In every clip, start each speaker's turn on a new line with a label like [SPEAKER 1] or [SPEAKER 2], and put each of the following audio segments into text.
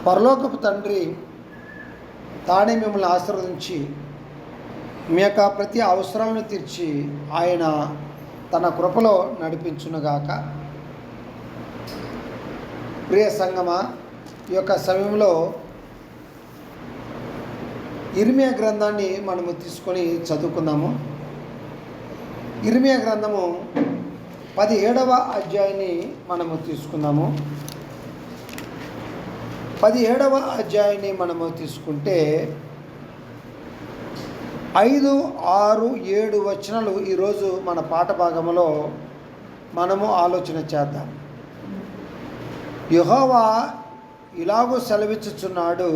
[SPEAKER 1] పరలోకపు తండ్రి తానే మిమ్మల్ని ఆశీర్వదించి మీ యొక్క ప్రతి అవసరాలను తీర్చి ఆయన తన కృపలో నడిపించునుగాక. ప్రియ సంగమా, ఈ యొక్క సమయంలో ఇర్మియా గ్రంథాన్ని మనము తీసుకొని చదువుకుందాము. ఇర్మియా గ్రంథము 17వ అధ్యాయాన్ని మనము తీసుకుందాము. 17వ అధ్యాయాన్ని మనము తీసుకుంటే 5, 6, 7 వచనాలు ఈరోజు మన పాఠ భాగంలో మనము ఆలోచన చేద్దాం. యెహోవా ఇలాగూ సెలవిచ్చుచున్నాడు,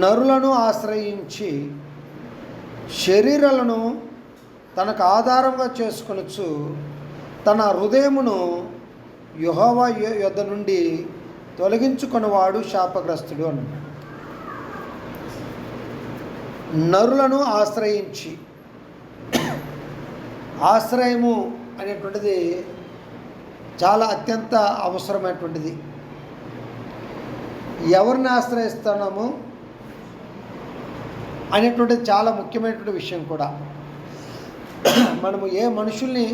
[SPEAKER 1] నరులను ఆశ్రయించి శరీరాలను తనకు ఆధారంగా చేసుకొనొచ్చు తన హృదయమును యెహోవా యొద్ద నుండి తొలగించుకొనివాడు శాపగ్రస్తుడు అన్నాడు. నరులను ఆశ్రయించి, ఆశ్రయము అనేటువంటిది చాలా అత్యంత అవసరమైనటువంటిది. ఎవరిని ఆశ్రయిస్తున్నాము అనేటువంటిది చాలా ముఖ్యమైనటువంటి విషయం కూడా. మనము ఏ మనుషుల్ని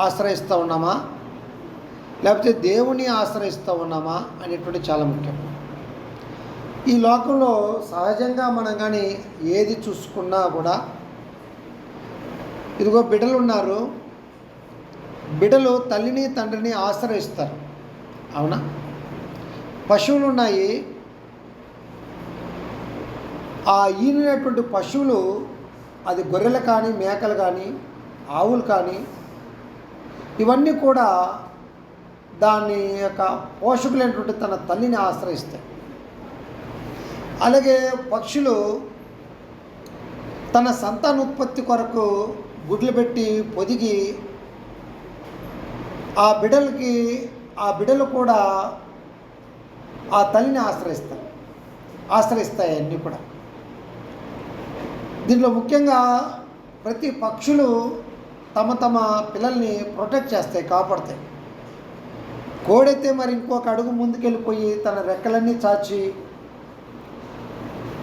[SPEAKER 1] ఆశ్రయిస్తూ ఉన్నామా లేకపోతే దేవుని ఆశ్రయిస్తూ ఉన్నామా అనేటువంటి చాలా ముఖ్యం. ఈ లోకంలో సహజంగా మనం కానీ ఏది చూసుకున్నా కూడా, ఇదిగో బిడ్డలు ఉన్నారు, బిడ్డలు తల్లిని తండ్రిని ఆశ్రయిస్తారు, అవునా? పశువులు ఉన్నాయి, ఆ ఈనినటువంటి పశువులు, అది గొర్రెలు కానీ మేకలు కానీ ఆవులు కానీ ఇవన్నీ కూడా దాని యొక్క పోషకులైనటువంటి తన తల్లిని ఆశ్రయిస్తాయి. అలాగే పక్షులు తన సంతానోత్పత్తి కొరకు గుడ్లు పెట్టి పొదిగి ఆ బిడ్డలు కూడా ఆ తల్లిని ఆశ్రయిస్తాయి అన్నీ కూడా. దీంట్లో ముఖ్యంగా ప్రతి పక్షులు తమ పిల్లల్ని ప్రొటెక్ట్ చేస్తాయి, కాపాడతాయి. కోడైతే మరి ఇంకొక అడుగు ముందుకెళ్ళిపోయి తన రెక్కలన్నీ చాచి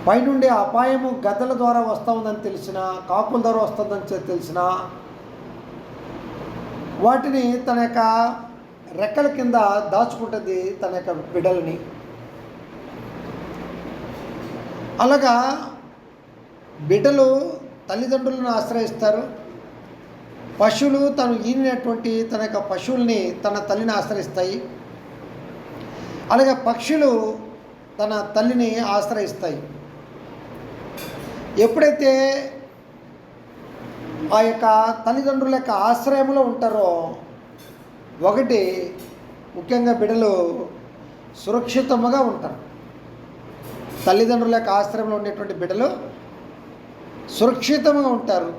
[SPEAKER 1] పైనుండే అపాయము గద్దల ద్వారా వస్తూ ఉందని తెలిసినా, కాకుల ద్వారా వస్తుందని తెలిసినా వాటిని తన యొక్క రెక్కల కింద దాచుకుంటుంది తన యొక్క బిడ్డలని. అలాగా బిడ్డలు తల్లిదండ్రులను ఆశ్రయిస్తారు. పశువులు తను ఈనినటువంటి తన యొక్క పశువుల్ని తన తల్లిని ఆశ్రయిస్తాయి. అలాగే పక్షులు తన తల్లిని ఆశ్రయిస్తాయి. ఎప్పుడైతే ఆ యొక్క తల్లిదండ్రుల యొక్క ఆశ్రయంలో ఉంటారో, ఒకటి ముఖ్యంగా బిడ్డలు సురక్షితంగా ఉంటారు. తల్లిదండ్రుల యొక్క ఆశ్రయంలో ఉండేటువంటి బిడ్డలు సురక్షితంగా ఉంటారు,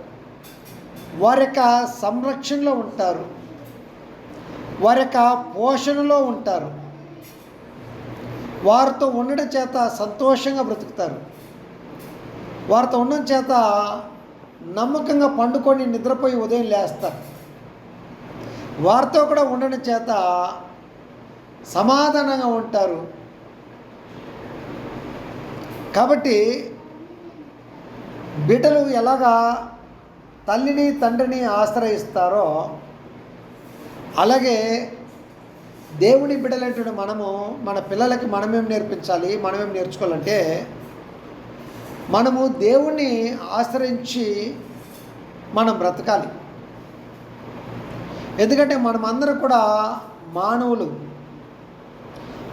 [SPEAKER 1] వారి యొక్క సంరక్షణలో ఉంటారు, వారి యొక్క పోషణలో ఉంటారు. వారితో ఉండడం చేత సంతోషంగా బ్రతుకుతారు. వారితో ఉండడం చేత నమ్మకంగా పండుకొని నిద్రపోయి ఉదయం లేస్తారు. వారితో కూడా ఉండడం చేత సమాధానంగా ఉంటారు. కాబట్టి బిడ్డలు ఎలాగా తల్లిని తండ్రిని ఆశ్రయిస్తారో, అలాగే దేవుని బిడ్డలైనటువంటి మనము మన పిల్లలకి మనమేం నేర్పించాలి, మనమేం నేర్చుకోవాలంటే, మనము దేవుణ్ణి ఆశ్రయించి మనం బ్రతకాలి. ఎందుకంటే మనమందరం కూడా మానవులు.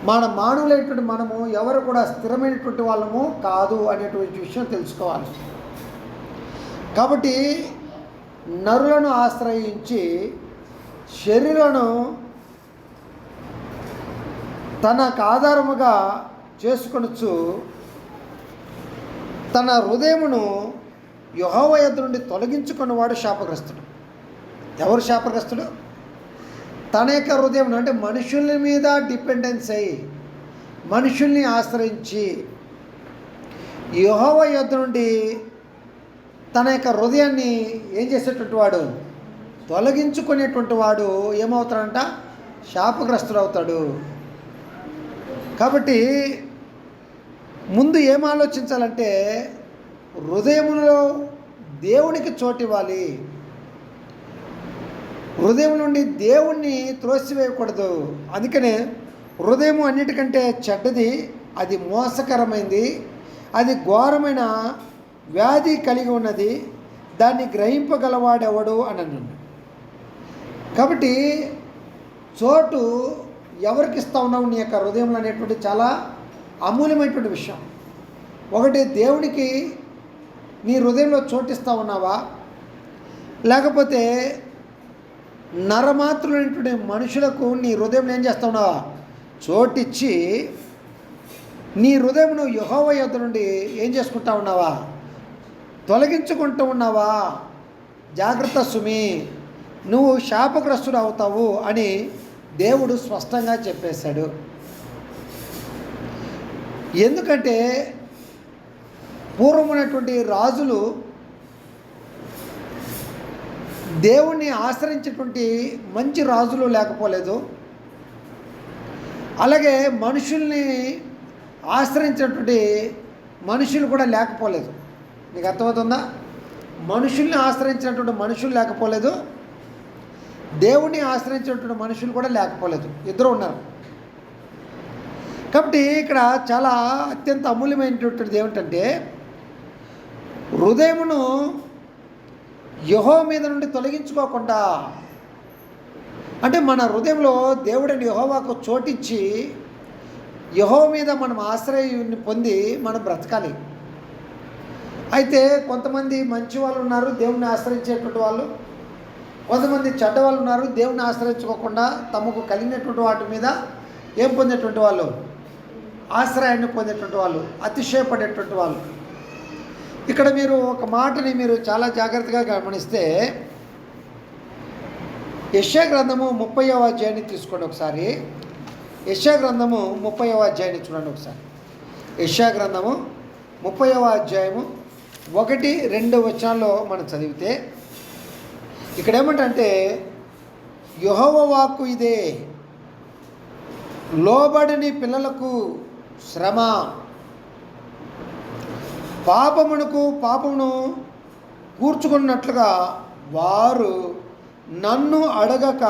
[SPEAKER 1] మానవులైనటువంటి మనము ఎవరు కూడా స్థిరమైనటువంటి వాళ్ళము కాదు అనేటువంటి విషయం తెలుసుకోవాలి. కాబట్టి నరులను ఆశ్రయించి శరీరాలను తనకు ఆధారముగా చేసుకొనొచ్చు తన హృదయమును యెహోవా యొద్ద నుండి తొలగించుకున్నవాడు శాపగ్రస్తుడు. ఎవరు శాపగ్రస్తుడు? తన యొక్క హృదయం, అంటే మనుషుల మీద డిపెండెన్స్ అయ్యి మనుషుల్ని ఆశ్రయించి యెహోవా యొద్ద నుండి తన యొక్క హృదయాన్ని ఏం చేసేటువంటి వాడు, తొలగించుకునేటువంటి వాడు ఏమవుతాడంట? శాపగ్రస్తుడు అవుతాడు. కాబట్టి ముందు ఏం ఆలోచించాలంటే హృదయంలో దేవునికి చోటు ఇవ్వాలి. హృదయం నుండి దేవుణ్ణి త్రోసివేయకూడదు. అందుకనే హృదయం అన్నిటికంటే చెడ్డది, అది మోసకరమైంది, అది ఘోరమైన వ్యాధి కలిగి ఉన్నది, దాన్ని గ్రహింపగలవాడెవడు అని అన్నాడు. కాబట్టి చోటు ఎవరికి ఇస్తా ఉన్నావు నీ యొక్క హృదయంలో అనేటువంటి చాలా అమూల్యమైనటువంటి విషయం. ఒకటి, దేవునికి నీ హృదయంలో చోటిస్తూ ఉన్నావా, లేకపోతే నరమాత్రులైనటువంటి మనుషులకు నీ హృదయంలో ఏం చేస్తూ ఉన్నావా, చోటిచ్చి నీ హృదయంను యెహోవా యొద్ద నుండి ఏం చేసుకుంటా ఉన్నావా, తొలగించుకుంటూ ఉన్నావా? జాగ్రత్త సుమి, నువ్వు శాపగ్రస్తుడు అవుతావు అని దేవుడు స్పష్టంగా చెప్పేశాడు. ఎందుకంటే పూర్వమైనటువంటి రాజులు దేవుణ్ణి ఆశ్రయించేటువంటి మంచి రాజులు లేకపోలేదు, అలాగే మనుషుల్ని ఆశ్రయించినటువంటి మనుషులు కూడా లేకపోలేదు. నీకు అర్థమవుతుందా? మనుషుల్ని ఆశ్రయించినటువంటి మనుషులు లేకపోలేదు, దేవుణ్ణి ఆశ్రయించినటువంటి మనుషులు కూడా లేకపోలేదు, ఇద్దరు ఉన్నారు. కాబట్టి ఇక్కడ చాలా అత్యంత అమూల్యమైనటువంటిది ఏమిటంటే హృదయమును యెహోవా మీద నుండి తొలగించుకోకుండా, అంటే మన హృదయంలో దేవుడిని యెహోవాకు చోటిచ్చి యెహోవా మీద మనం ఆశ్రయాన్ని పొంది మనం బ్రతకాలి. అయితే కొంతమంది మంచి వాళ్ళు ఉన్నారు, దేవుణ్ణి ఆశ్రయించేటువంటి వాళ్ళు, కొంతమంది చెడ్డ వాళ్ళు ఉన్నారు, దేవుణ్ణి ఆశ్రయించుకోకుండా తమకు కలిగినటువంటి వాటి మీద ఏం పొందేటువంటి వాళ్ళు, ఆశ్రయాన్ని పొందేటువంటి వాళ్ళు, అతిశయపడేటువంటి వాళ్ళు. ఇక్కడ మీరు ఒక మాటని మీరు చాలా జాగ్రత్తగా గమనిస్తే యెషయా గ్రంథము 30వ అధ్యాయాన్ని తీసుకోండి ఒకసారి. యెషయా గ్రంథము 30వ అధ్యాయాన్ని చూడండి ఒకసారి. యెషయా గ్రంథము 30వ అధ్యాయము 1-2 వచనాల్లో మనం చదివితే ఇక్కడ ఏమంటే యెహోవా వాక్కు ఇదే, లోబడని పిల్లలకు శ్రమ, పాపమును కూర్చుకున్నట్లుగా వారు నన్ను అడగక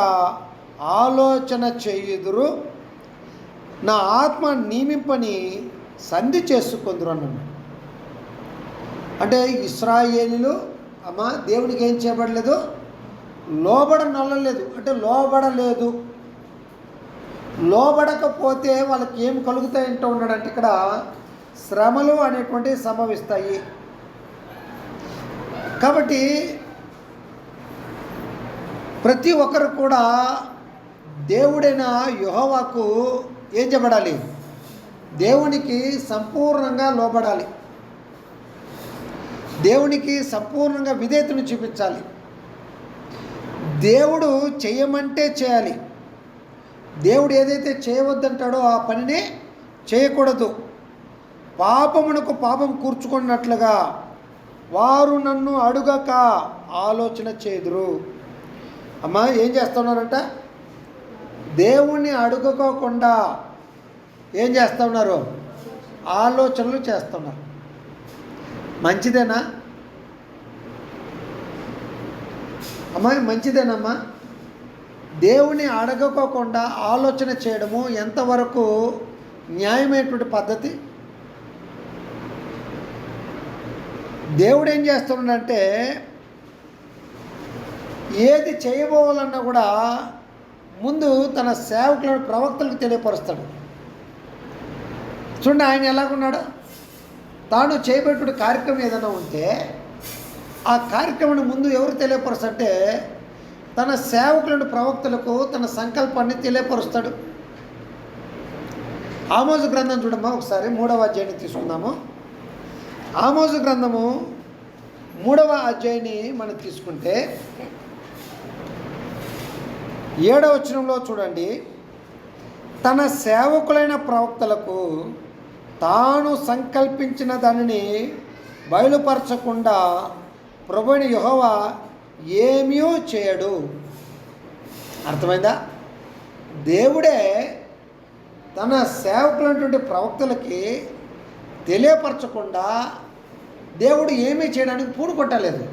[SPEAKER 1] ఆలోచన చేయుదురు, నా ఆత్మ నియమింపని సంధి చేసుకుందరు అన్నాడు. అంటే ఇశ్రాయేలీలు అమ్మ దేవునికి ఏం చేయబడలేదు, లోబడనొల్లలేదు, అంటే లోబడలేదు. లోబడకపోతే వాళ్ళకి ఏం కలుగుతాయంటూ ఉన్నాడంటే ఇక్కడ శ్రమలు అనేటువంటివి సంభవిస్తాయి. కాబట్టి ప్రతి ఒక్కరు కూడా దేవుడైన యెహోవాకు ఏం చేయబడాలి, దేవునికి సంపూర్ణంగా లోబడాలి, దేవునికి సంపూర్ణంగా విధేయతను చూపించాలి. దేవుడు చేయమంటే చేయాలి, దేవుడు ఏదైతే చేయవద్దంటాడో ఆ పనిని చేయకూడదు. పాపమునకు పాపం కూర్చుకున్నట్లుగా వారు నన్ను అడుగక ఆలోచన చేదురు. అమ్మా ఏం చేస్తున్నారంట, దేవుణ్ణి అడుగుకోకుండా ఏం చేస్తూ ఉన్నారు, ఆలోచనలు చేస్తున్నారు. మంచిదేనా అమ్మా, మంచిదేనమ్మా? దేవుని అడగకోకుండా ఆలోచన చేయడము ఎంతవరకు న్యాయమైనటువంటి పద్ధతి? దేవుడు ఏం చేస్తున్నాడంటే ఏది చేయబోవాలన్నా కూడా ముందు తన సేవకులను ప్రవక్తలకు తెలియపరుస్తాడు. చూడండి ఆయన ఎలాగున్నాడు, తాను చేయబెట్టే కార్యక్రమం ఏదైనా ఉంటే ఆ కార్యక్రమాన్ని ముందు ఎవరు తెలియపరుస్తాడంటే తన సేవకులను ప్రవక్తలకు తన సంకల్పాన్ని తెలియపరుస్తాడు. ఆమోజు గ్రంథం చూడమ్మా ఒకసారి, 3వ అధ్యాయాన్ని తీసుకుందాము. ఆమోజు గ్రంథము 3వ అధ్యాయాన్ని మనం తీసుకుంటే 7వ వచనంలో చూడండి, తన సేవకులైన ప్రవక్తలకు తాను సంకల్పించిన దానిని బయలుపరచకుండా ప్రభువైన యెహోవా ఏమీ చేయడు. అర్థమైందా? దేవుడే తన సేవకులైనటువంటి ప్రవక్తలకి తెలియపరచకుండా దేవుడు ఏమీ చేయడానికి పూనుకొట్టలేదు.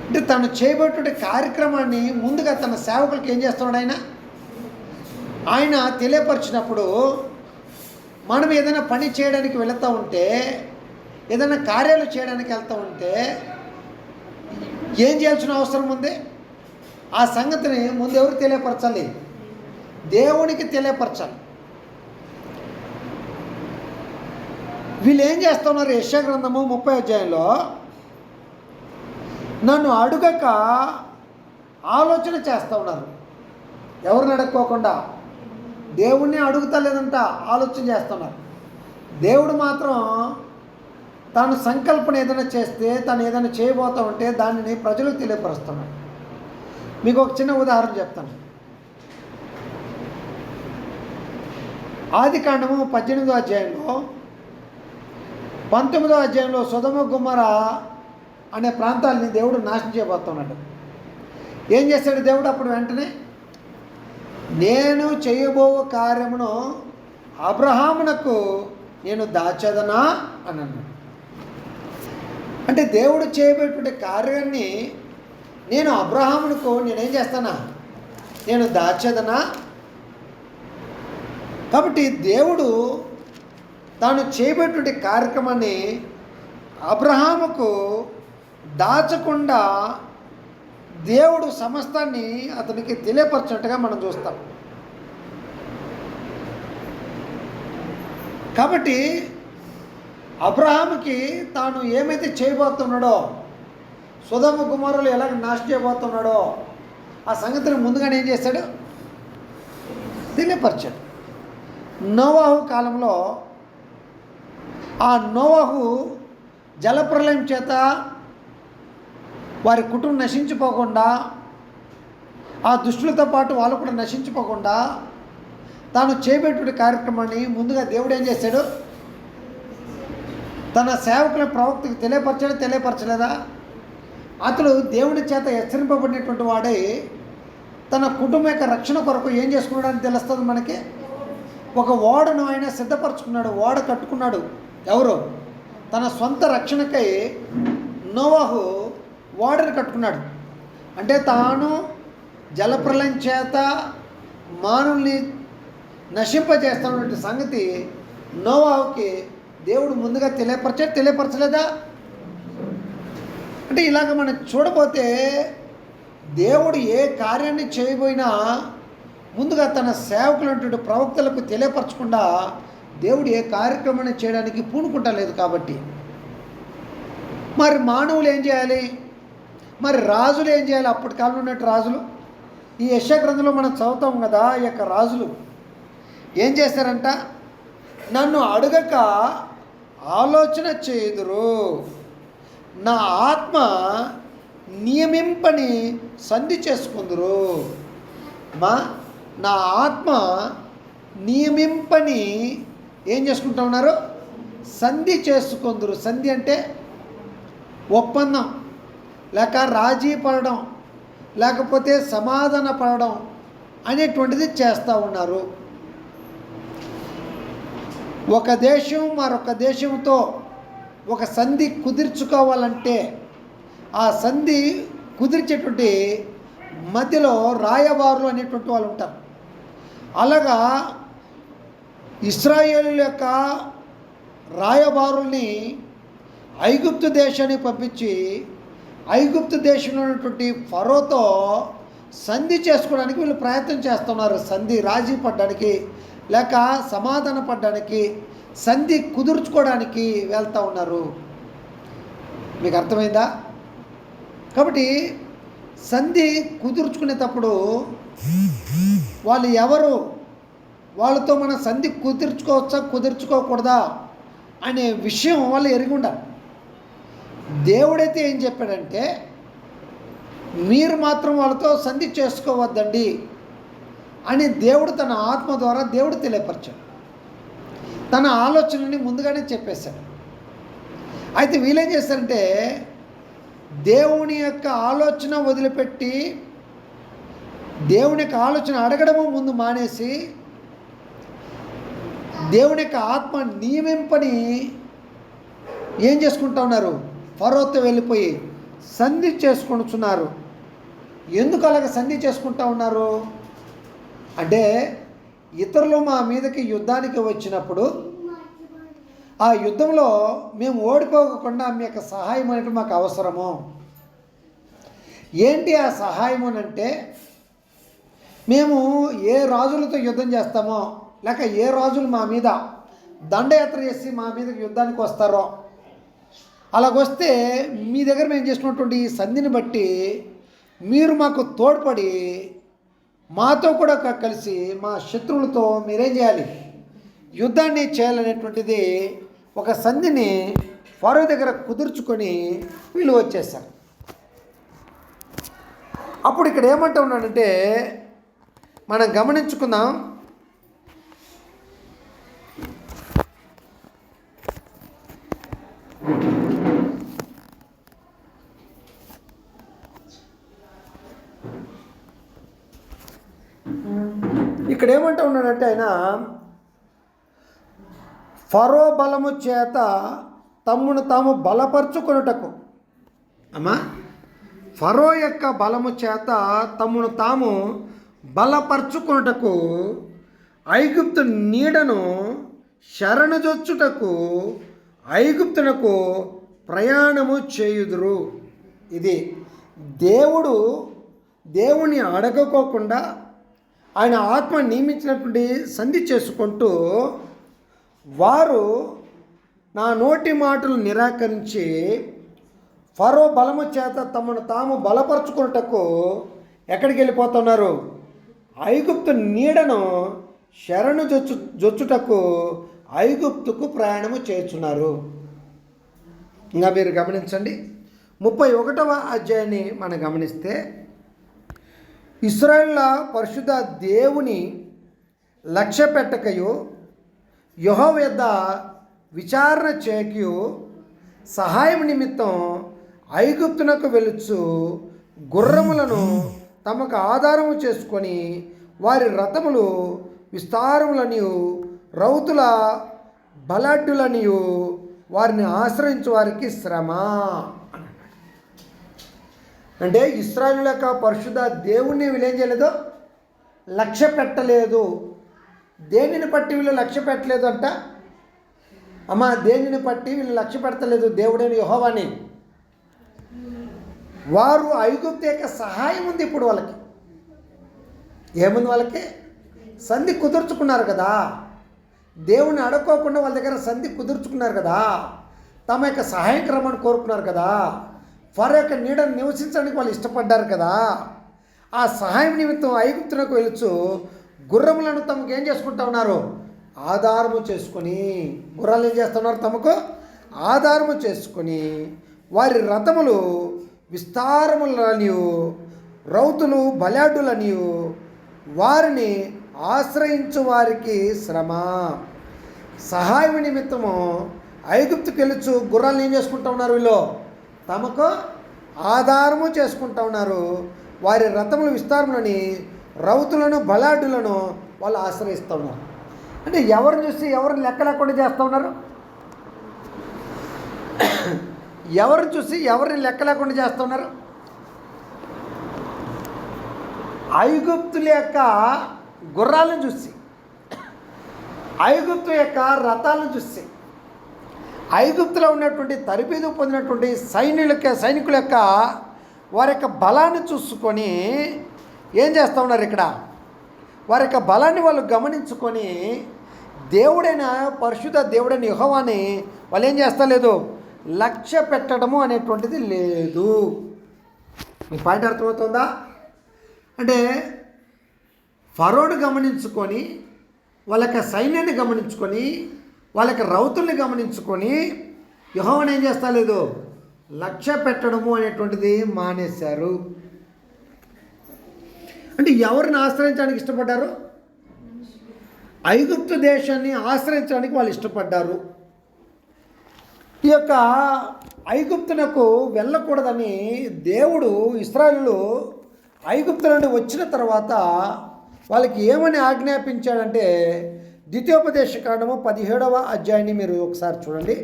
[SPEAKER 1] అంటే తను చేయబోయేటువంటి కార్యక్రమాన్ని ముందుగా తన సేవకులకు ఏం చేస్తున్నాడు ఆయన తెలియపరిచినప్పుడు మనం ఏదైనా పని చేయడానికి వెళుతూ ఉంటే, ఏదైనా కార్యాలు చేయడానికి వెళ్తూ ఉంటే ఏం చేయాల్సిన అవసరం ఉంది? ఆ సంగతిని ముందు ఎవరు తెలియపరచాలి? దేవునికి తెలియపరచాలి. వీళ్ళు ఏం చేస్తున్నారు? యెషయా గ్రంథము 30వ అధ్యాయంలో నన్ను అడుగక ఆలోచన చేస్తూ ఉన్నారు. ఎవరిని అడగకోకుండా దేవుణ్ణి అడుగుతా లేదంట, ఆలోచన చేస్తున్నారు. దేవుడు మాత్రం తాను సంకల్పన ఏదైనా చేస్తే, తను ఏదైనా చేయబోతూ ఉంటే దానిని ప్రజలకు తెలియపరుస్తున్నాడు. మీకు ఒక చిన్న ఉదాహరణ చెప్తాను. ఆదికాండము 18వ అధ్యాయంలో 19వ అధ్యాయంలో సొదొమ గొమొర అనే ప్రాంతాలని దేవుడు నాశనం చేయబోతున్నాడు. ఏం చేశాడు దేవుడు? అప్పుడు వెంటనే నేను చేయబో కార్యమును అబ్రహామునకు నేను దాచదనా అని అన్నాడు. అంటే దేవుడు చేయబోయేటువంటి కార్యాన్ని నేను అబ్రహామునకు నేనేం చేస్తానా? నేను దాచదనా. కాబట్టి దేవుడు తాను చేయబోయేటువంటి కార్యక్రమాన్ని అబ్రహాముకు దాచకుండా దేవుడు సమస్తాన్ని అతనికి తెలియపరచినట్టుగా మనం చూస్తాం. కాబట్టి అబ్రహాముకి తాను ఏమైతే చేయబోతున్నాడో, సొదొమ గొమొరలు ఎలాగ నాశనం చేయబోతున్నాడో ఆ సంగతిని ముందుగానే ఏం చేశాడు? తెలియపరిచాడు. నోవాహు కాలంలో ఆ నోవాహు జలప్రలయం చేత వారి కుటుంబం నశించిపోకుండా, ఆ దుష్టులతో పాటు వాళ్ళు కూడా నశించిపోకుండా తాను చేయబోయేటువంటి కార్యక్రమాన్ని ముందుగా దేవుడు ఏం చేశాడు? తన సేవకుల ప్రవక్తకు తెలియపరచలేదా? అతడు దేవుని చేత హెచ్చరింపబడినటువంటి వాడే తన కుటుంబం యొక్క రక్షణ కొరకు ఏం చేసుకున్నాడని తెలుస్తుంది మనకి. ఒక ఓడను ఆయన సిద్ధపరచుకున్నాడు, ఓడ కట్టుకున్నాడు. ఎవరు? తన సొంత రక్షణకై నోవాహు ఓడను కట్టుకున్నాడు. అంటే తాను జలప్రలయం చేత మానవుల్ని నశింపజేస్తున్నటువంటి సంగతి నోవాహుకి దేవుడు ముందుగా తెలియపరచలేదా? అంటే ఇలాగ మనం చూడబోతే దేవుడు ఏ కార్యాన్ని చేయబోయినా ముందుగా తన సేవకులైనటువంటి ప్రవక్తలకు తెలియపరచకుండా దేవుడు ఏ కార్యక్రమాన్ని చేయడానికి పూనుకుంటలేదు. కాబట్టి మరి మానవులు ఏం చేయాలి? మరి రాజులు ఏం చేయాలి? అప్పటి కాలంలో ఉన్నట్టు రాజులు, ఈ యెషయా గ్రంథంలో మనం చదువుతాం కదా, ఈ యొక్క రాజులు ఏం చేశారంట? నన్ను అడగక ఆలోచన చేయుదురు, నా ఆత్మ నియమింపని సంధి చేసుకుందురు. నా ఆత్మ నియమింపని ఏం చేసుకుంటా ఉన్నారు? సంధి చేసుకుందురు. సంధి అంటే ఒప్పందం, లేక రాజీ పడడం, లేకపోతే సమాధాన పడడం అనేటువంటిది చేస్తూ ఉన్నారు. ఒక దేశం మరొక దేశంతో ఒక సంధి కుదుర్చుకోవాలంటే ఆ సంధి కుదిర్చేటువంటి మధ్యలో రాయబారులు అనేటువంటి వాళ్ళు ఉంటారు. అలాగా ఇశ్రాయేలు యొక్క రాయబారుల్ని ఐగుప్తు దేశానికి పంపించి ఐగుప్తు దేశంలో ఉన్నటువంటి ఫరోతో సంధి చేసుకోవడానికి వీళ్ళు ప్రయత్నం చేస్తున్నారు. సంధి రాజీ పడడానికి, లేక సమాధాన పడడానికి, సంధి కుదుర్చుకోవడానికి వెళ్తూ ఉన్నారు. మీకు అర్థమైందా? కాబట్టి సంధి కుదుర్చుకునేటప్పుడు వాళ్ళు ఎవరు, వాళ్ళతో మనం సంధి కుదుర్చుకోవచ్చా కుదుర్చుకోకూడదా అనే విషయం వాళ్ళు ఎరిగి ఉండాలి. దేవుడైతే ఏం చెప్పాడంటే, మీరు మాత్రం వాళ్ళతో సంధి చేసుకోవద్దండి అని దేవుడు తన ఆత్మ ద్వారా దేవుడు తెలియపరిచాడు. తన ఆలోచనని ముందుగానే చెప్పేశాడు. అయితే వీళ్ళేం చేస్తారంటే, దేవుని యొక్క ఆలోచన వదిలిపెట్టి దేవుని యొక్క ఆలోచన అడగడము ముందు మానేసి దేవుని యొక్క ఆత్మ నియమింపని ఏం చేసుకుంటా ఉన్నారు? ఫరోతో వెళ్ళిపోయి సంధి చేసుకుంటున్నారు. ఎందుకు అలాగ సంధి చేసుకుంటా ఉన్నారు అంటే, ఇతరులు మా మీదకి యుద్ధానికి వచ్చినప్పుడు ఆ యుద్ధంలో మేము ఓడిపోకుండా మీ యొక్క సహాయం అనేది మాకు అవసరము. ఏంటి ఆ సహాయం అంటే, మేము ఏ రాజులతో యుద్ధం చేస్తామో, లేక ఏ రాజులు మా మీద దండయాత్ర చేసి మా మీదకి యుద్ధానికి వస్తారో, అలాగొస్తే మీ దగ్గర మేము చేసుకున్నటువంటి ఈ సంధిని బట్టి మీరు మాకు తోడ్పడి మాతో కూడా కలిసి మా శత్రువులతో మీరేం చేయాలి? యుద్ధాన్ని చేయాలనేటువంటిది ఒక సంధిని ఫరో దగ్గర కుదుర్చుకొని వీళ్ళు వచ్చేసారు. అప్పుడు ఇక్కడ ఏమంటా ఉన్నాడంటే, మనం గమనించుకుందాం. ఇక్కడ ఏమంటా ఉన్నాడంటే, ఆయన ఫరో బలము చేత తమ్మును తాము బలపరుచుకొనుటకు, ఫరో యొక్క బలము చేత తమ్మును తాము బలపరుచుకొనుటకు ఐగుప్తు నీడను శరణుజొచ్చుటకు ఐగుప్తునకు ప్రయాణము చేయుదురు. ఇది దేవుని అడగకోకుండా ఆయన ఆత్మ నియమించినటువంటి సంధి చేసుకుంటూ, వారు నా నోటి మాటలు నిరాకరించి ఫరో బలము చేత తమను తాము బలపరుచుకున్నటకు ఎక్కడికి వెళ్ళిపోతున్నారు? ఐగుప్తు నీడను శరణు జొచ్చుటకు ఐగుప్తుకు ప్రయాణము చేస్తున్నారు. ఇంకా మీరు గమనించండి, 31వ అధ్యాయాన్ని మనం గమనిస్తే, ఇశ్రాయేలుల పరిశుద్ధ దేవుని లక్ష్య పెట్టకయు యెహోవా యొద్ద విచారణ చేయకయు సహాయం నిమిత్తం ఐగుప్తునకు వెలుచు గుర్రములను తమకు ఆధారము చేసుకొని వారి రథములు విస్తారములనియు రౌతుల బలాఢ్యులనియు వారిని ఆశ్రయించు వారికి శ్రమ. అంటే ఇశ్రాయేలు యొక్క పరిశుద్ధ దేవుణ్ణి వీళ్ళు ఏం చేయలేదు? లక్ష్య పెట్టలేదు. దేనిని బట్టి వీళ్ళు లక్ష్య పెట్టలేదు అంట? దేనిని బట్టి వీళ్ళు లక్ష్య పెడతలేదు దేవుడైన యెహోవాని? వారు ఐగుప్తు యొక్క సహాయం ఉంది. ఇప్పుడు వాళ్ళకి ఏముంది? వాళ్ళకి సంధి కుదుర్చుకున్నారు కదా, దేవుని అడుక్కోకుండా వాళ్ళ దగ్గర సంధి కుదుర్చుకున్నారు కదా, తమ యొక్క సహాయక్రమాన్ని కోరుకున్నారు కదా, ఫరో యొక్క నీడను నివసించడానికి వాళ్ళు ఇష్టపడ్డారు కదా. ఆ సహాయం నిమిత్తం ఐగుప్తునకు వెళుచు గుర్రములను తమకు ఏం చేసుకుంటా ఉన్నారు? ఆధారము చేసుకొని. గుర్రాలు ఏం చేస్తున్నారు? తమకు ఆధారము చేసుకొని వారి రథములు విస్తారములనియు రౌతులు బలాఢ్యులనియు వారిని ఆశ్రయించు వారికి శ్రమ. సహాయం నిమిత్తము ఐగుప్తుకు వెళ్ళొచ్చు గుర్రాలను ఏం చేసుకుంటా ఉన్నారు? వీళ్ళు తమకు ఆధారము చేసుకుంటా ఉన్నారు. వారి రథములు విస్తారములని రౌతులను బలాఢ్యులను వాళ్ళు ఆశ్రయిస్తూ ఉన్నారు. అంటే ఎవరిని చూసి ఎవరిని లెక్క లేకుండా చేస్తూ ఉన్నారు? ఎవరిని చూసి ఎవరిని లెక్క లేకుండా చేస్తూ ఉన్నారు? ఐగుప్తుల యొక్క గుర్రాలను చూసి, ఐగుప్తు యొక్క రథాలను చూసి, ఐగుప్తులో ఉన్నటువంటి తరబేదు పొందినటువంటి సైనికుల యొక్క వారి యొక్క బలాన్ని చూసుకొని ఏం చేస్తూ ఉన్నారు? ఇక్కడ వారి యొక్క బలాన్ని వాళ్ళు గమనించుకొని దేవుడైన పరిశుద్ధ దేవుడైన యెహోవాని వాళ్ళు ఏం చేస్తలేదు? లక్ష్య పెట్టడము అనేటువంటిది లేదు. మీ పాయింట్ అర్థమవుతుందా? అంటే ఫరోను గమనించుకొని, వాళ్ళ యొక్క సైన్యాన్ని గమనించుకొని, వాళ్ళ యొక్క రౌతుల్ని గమనించుకొని యెహోవాని ఏం చేస్తలేదు? లక్ష్య పెట్టడము అనేటువంటిది మానేశారు. అంటే ఎవరిని ఆశ్రయించడానికి ఇష్టపడ్డారు? ఐగుప్తు దేశాన్ని ఆశ్రయించడానికి వాళ్ళు ఇష్టపడ్డారు. ఈ యొక్క ఐగుప్తునకు వెళ్ళకూడదని దేవుడు ఇశ్రాయేలు ఐగుప్తు నుండి వచ్చిన తర్వాత వాళ్ళకి ఏమని ఆజ్ఞాపించాడంటే, ద్వితీయోపదేశకాండము 17వ అధ్యాయాన్ని మీరు ఒకసారి చూడండి.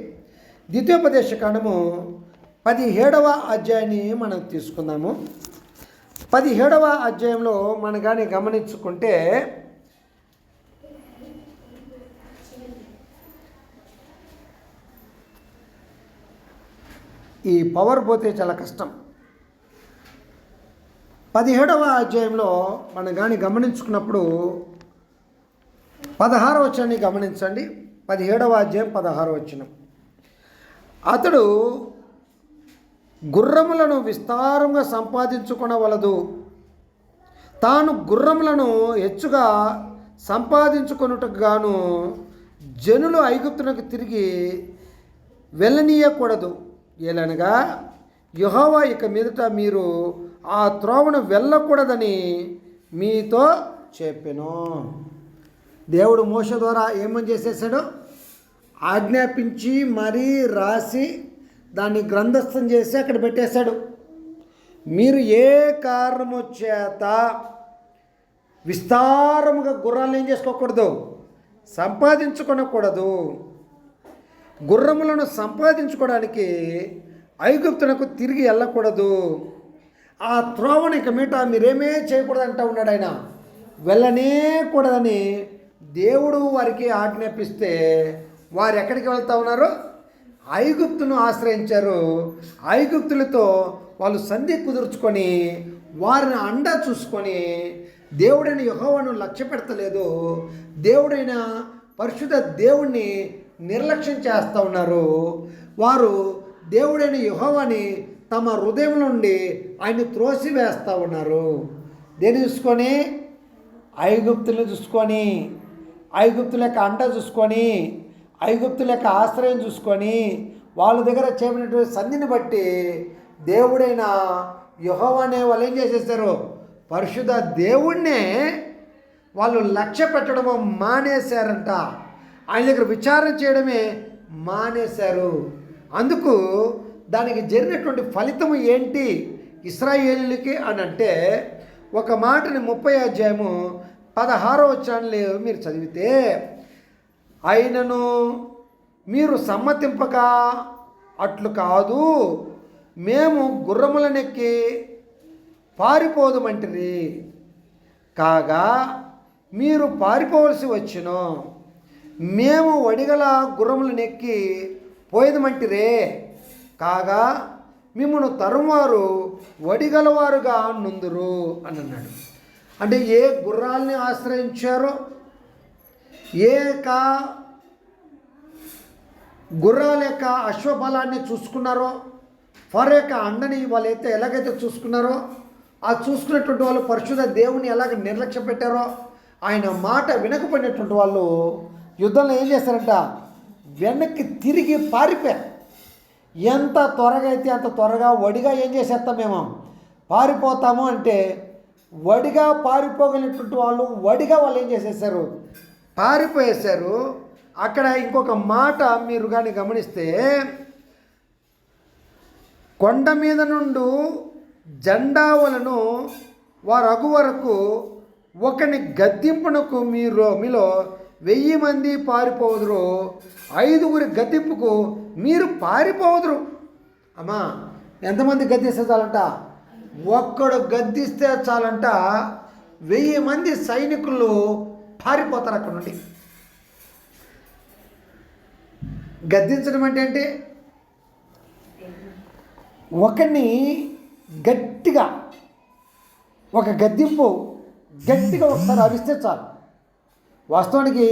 [SPEAKER 1] ద్వితీయోపదేశకాండము 17వ అధ్యాయాన్ని మనం తీసుకుందాము. 17వ అధ్యాయంలో మనం కానీ గమనించుకుంటే, ఈ పవర్ పోతే చాలా కష్టం. 17వ అధ్యాయంలో మనం కానీ గమనించుకున్నప్పుడు 16వ వచనాన్ని గమనించండి. 17వ అధ్యాయం 16వ వచనం. అతడు గుర్రములను విస్తారంగా సంపాదించుకొనవలదు, తాను గుర్రములను హెచ్చుగా సంపాదించుకొనుటకు గాను జనులు ఐగుప్తునకు తిరిగి వెళ్ళనీయకూడదు. ఏలనగా యెహోవా ఇక మీదట మీరు ఆ త్రోవను వెళ్ళకూడదని మీతో చెప్పెను. దేవుడు మోషే ద్వారా ఏమని చేసేసాడు? ఆజ్ఞాపించి మరీ రాసి దాన్ని గ్రంథస్థం చేసి అక్కడ పెట్టేశాడు. మీరు ఏ కారణము చేత విస్తారముగా గుర్రాలను ఏం చేసుకోకూడదు? సంపాదించుకొనకూడదు. గుర్రములను సంపాదించుకోవడానికి ఐగుప్తునకు తిరిగి వెళ్ళకూడదు. ఆ త్రోవను ఇక మీట మీరేమే చేయకూడదు అంటూ ఉన్నాడు ఆయన. వెళ్ళనే కూడదని దేవుడు వారికి ఆజ్ఞాపిస్తే వారు ఎక్కడికి వెళ్తూ ఉన్నారు? ఐగుప్తును ఆశ్రయించారు. ఐగుప్తులతో వాళ్ళు సంధి కుదుర్చుకొని వారిని అండ చూసుకొని దేవుడైన యెహోవాను లక్ష్య పెడతలేదు. దేవుడైన పరిశుద్ధ దేవుణ్ణి నిర్లక్ష్యం చేస్తూ ఉన్నారు. వారు దేవుడైన యెహోవాని తమ హృదయం నుండి ఆయన్ని త్రోసివేస్తూ ఉన్నారు. దేన్ని చూసుకొని? ఐగుప్తులను చూసుకొని, ఐగుప్తుల యొక్క అండ చూసుకొని, ఐగుప్తుల యొక్క ఆశ్రయం చూసుకొని, వాళ్ళ దగ్గర చేపట్టినటువంటి సంధిని బట్టి దేవుడైన యెహోవానే వాళ్ళు ఏం చేసేసారు? పరిశుద్ధ దేవుణ్ణే వాళ్ళు లక్ష్య పెట్టడము మానేశారంట. ఆయన దగ్గర విచారణ చేయడమే మానేశారు. అందుకు దానికి జరిగినటువంటి ఫలితము ఏంటి ఇశ్రాయేలీయులకి అని అంటే, ఒక మాటని 30వ అధ్యాయము 16వ వచనాన్ని మీరు చదివితే, అయినను మీరు సమ్మతింపక అట్లు కాదు, మేము గుర్రములనెక్కి పారిపోదుమంటిరి, కాగా మీరు పారిపోవలసి వచ్చును. మేము వడిగల గుర్రములనెక్కి పోయేదమంటిరే, కాగా మిమ్మను తరువారు వడిగలవారుగా నుందురు అని అన్నాడు. అంటే ఏ గుర్రాలని ఆశ్రయించారో, ఏ గుర్రాల యొక్క అశ్వబలాన్ని చూసుకున్నారో, ఫరో యొక్క అండని వాళ్ళైతే ఎలాగైతే చూసుకున్నారో, ఆ చూసుకున్నటువంటి వాళ్ళు పరిశుద్ధ దేవుని ఎలాగ నిర్లక్ష్య పెట్టారో, ఆయన మాట వినకపోయినటువంటి వాళ్ళు యుద్ధంలో ఏం చేస్తారంట? వెనక్కి తిరిగి పారిపోయారు. ఎంత త్వరగా అయితే అంత త్వరగా వడిగా ఏం చేసేస్తాం మేము? పారిపోతాము. అంటే వడిగా పారిపోగలిగినటువంటి వాళ్ళు వడిగా వాళ్ళు ఏం చేసేసారు? పారిపోయేశారు. అక్కడ ఇంకొక మాట మీరు కానీ గమనిస్తే, కొండ మీద నుండి జెండావలను వారు అగు వరకు ఒకని గద్దింపునకు మీలో 1000 మంది పారిపోదురు, 5గురి గద్దింపుకు మీరు పారిపోదురు. అమ్మా, ఎంతమంది గద్దిస్తే చాలంట? ఒక్కడు గద్దిస్తే చాలంట 1000 మంది సైనికులు పారిపోతారు అక్కడ నుండి. గద్దించడం అంటే ఏంటి? ఒకరిని గట్టిగా, ఒక గద్దింపు గట్టిగా ఒకసారి అరిస్తే చాలు. వాస్తవానికి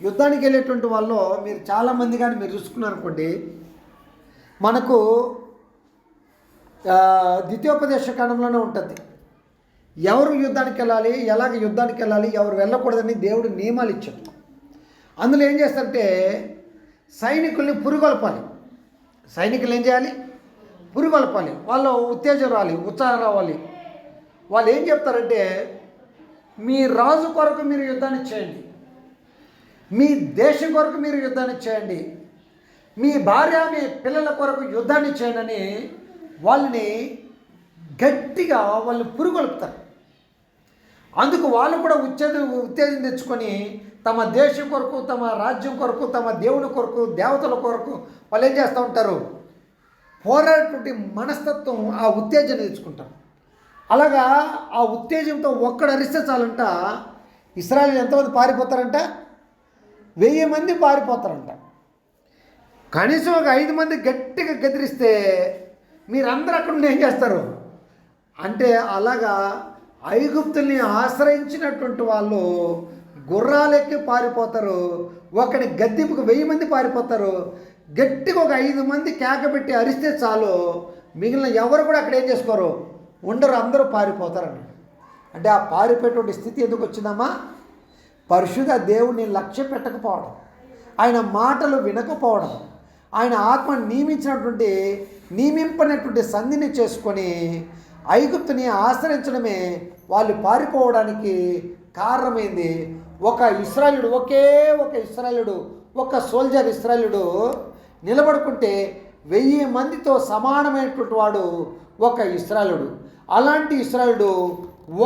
[SPEAKER 1] యుద్ధానికి వెళ్ళేటువంటి వాళ్ళు మీరు చాలామంది కానీ మీరు చూసుకున్నారనుకోండి, మనకు ద్వితీయోపదేశకాండంలోనే ఉంటుంది ఎవరు యుద్ధానికి వెళ్ళాలి, ఎలాగ యుద్ధానికి వెళ్ళాలి, ఎవరు వెళ్ళకూడదని దేవుడు నియమాలు ఇచ్చాడు. అందులో ఏం చేస్తారంటే సైనికుల్ని పురుగొల్పాలి. సైనికులు ఏం చేయాలి? పురుగొల్పాలి. వాళ్ళు ఉత్తేజం రావాలి, ఉత్సాహం రావాలి. వాళ్ళు ఏం చెప్తారంటే, మీ రాజు కొరకు మీరు యుద్ధాన్ని చేయండి, మీ దేశం కొరకు మీరు యుద్ధాన్ని చేయండి, మీ భార్య మీ పిల్లల కొరకు యుద్ధాన్ని చేయండి అని వాళ్ళని గట్టిగా వాళ్ళు పురుగొల్పుతారు. అందుకు వాళ్ళు కూడా ఉత్తేజం తెచ్చుకొని తమ దేశం కొరకు, తమ రాజ్యం కొరకు, తమ దేవుని కొరకు, దేవతల కొరకు వాళ్ళు ఏం చేస్తూ ఉంటారు, పోరాడేటువంటి మనస్తత్వం, ఆ ఉత్తేజాన్ని తెచ్చుకుంటారు. అలాగా ఆ ఉత్తేజంతో ఒక్కడు అరిస్తే చాలంట ఇశ్రాయేలు ఎంతమంది పారిపోతారంట, 1000 మంది పారిపోతారంట. కనీసం ఒక 5 మంది గట్టిగా గదిరిస్తే మీరందరూ అక్కడ ఉండి ఏం చేస్తారు అంటే, అలాగా ఐగుప్తుల్ని ఆశ్రయించినటువంటి వాళ్ళు గుర్రాలెక్కి పారిపోతారు. ఒకటి గద్దెంపుకు 1000 మంది పారిపోతారు. గట్టిగా ఒక 5 మంది కేకబెట్టి అరిస్తే చాలు, మిగిలిన ఎవరు కూడా అక్కడ ఏం చేసుకోరు, ఉండరు, అందరూ పారిపోతారని. అంటే ఆ పారిపోయేటువంటి స్థితి ఎందుకు వచ్చిందమ్మా? పరిశుద్ధ దేవుని లక్ష్య పెట్టకపోవడం, ఆయన మాటలు వినకపోవడం, ఆయన ఆత్మ నియమింపనటువంటి సంధిని చేసుకొని ఐగుప్తుని ఆశ్రయించడమే వాళ్ళు పారిపోవడానికి కారణమైంది. ఒక ఇశ్రాయేలుడు, ఒకే ఒక ఇశ్రాయేలుడు, ఒక సోల్జర్ ఇశ్రాయేలుడు నిలబడుకుంటే 1000 మందితో సమానమైనటువంటి వాడు ఒక ఇశ్రాయేలుడు. అలాంటి ఇశ్రాయేలుడు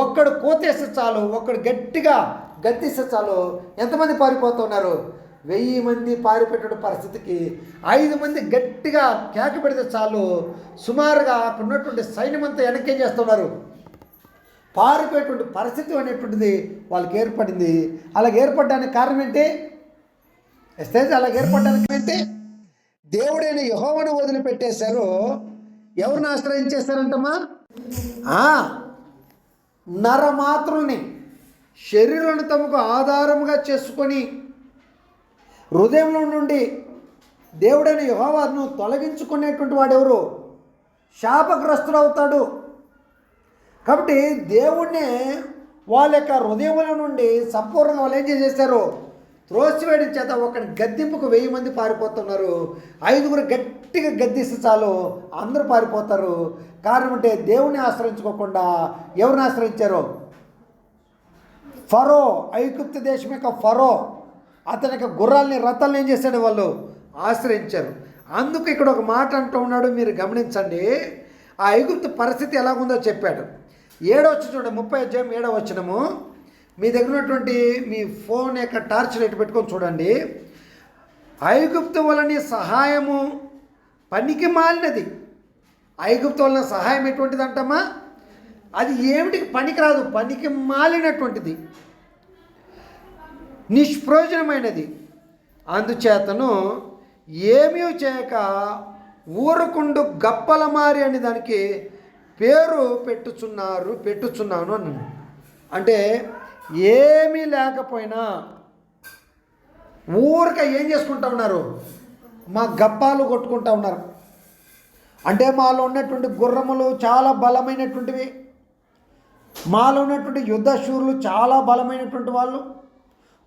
[SPEAKER 1] ఒక్కడు కోతేస్తే చాలు, ఒక్కడు గట్టిగా గద్దిస్తే చాలు, ఎంతమంది పారిపోతున్నారు? 1000 మంది పారిపోయేటువంటి పరిస్థితికి 5 మంది గట్టిగా కేక పెడితే చాలు, సుమారుగా అక్కడ ఉన్నటువంటి సైన్యమంతా వెనక్కి చేస్తున్నారు. పారిపోయేటువంటి పరిస్థితి అనేటువంటిది వాళ్ళకి ఏర్పడింది. అలాగ ఏర్పడడానికి కారణం ఏంటి? అలాగ ఏర్పడడానికి ఏంటి? దేవుడైన యెహోవాను వదిలిపెట్టేశారు. ఎవరిని ఆశ్రయించేశారంటమ్మా? నరమాత్రుల్ని, శరీరాన్ని తమకు ఆధారముగా చేసుకొని హృదయంలో నుండి దేవుడైన యెహోవాను తొలగించుకునేటువంటి వాడెవరు? శాపగ్రస్తుడు అవుతాడు. కాబట్టి దేవుణ్ణి వాళ్ళ యొక్క హృదయముల నుండి సంపూర్ణంగా వాళ్ళు ఏం చేసేసారు, త్రోసివేయడం చేత ఒకటి గద్దింపుకు 1000 మంది పారిపోతున్నారు. 5 గట్టిగా గద్దిస్తే చాలు, అందరూ పారిపోతారు. కారణం అంటే దేవుని ఆశ్రయించుకోకుండా ఎవరిని ఆశ్రయించారు? ఫరో, ఐగుప్తు దేశం యొక్క ఫరో, అతని యొక్క గుర్రాలని, రథాలను ఏం చేశాడు, వాళ్ళు ఆశ్రయించారు. అందుకు ఇక్కడ ఒక మాట అంటూ ఉన్నాడు, మీరు గమనించండి. ఆ ఐగుప్తు పరిస్థితి ఎలాగుందో చెప్పాడు. 7వ వచనం చూడండి, 37వ వచనము. మీ దగ్గర ఉన్నటువంటి మీ ఫోన్ యొక్క టార్చ్ లైట్ పెట్టుకొని చూడండి. ఐగుప్తు వలని సహాయము పనికి మాలినది. ఐగుప్తు వలన సహాయం ఎటువంటిది అంటమ్మా? అది ఏమిటికి పనికిరాదు, పనికి మాలినటువంటిది, నిష్ప్రయోజనమైనది. అందుచేతను ఏమీ చేయక ఊరుకుండు గప్పలమారి అని దానికి పేరు పెట్టుచున్నాను అన్నాను. అంటే ఏమీ లేకపోయినా ఊరిక ఏం చేసుకుంటా ఉన్నారు, మా గప్పాలు కొట్టుకుంటా ఉన్నారు. అంటే మాలో ఉన్నటువంటి గుర్రములు చాలా బలమైనటువంటివి, మాలో ఉన్నటువంటి యుద్ధ శూరులు చాలా బలమైనటువంటి వాళ్ళు,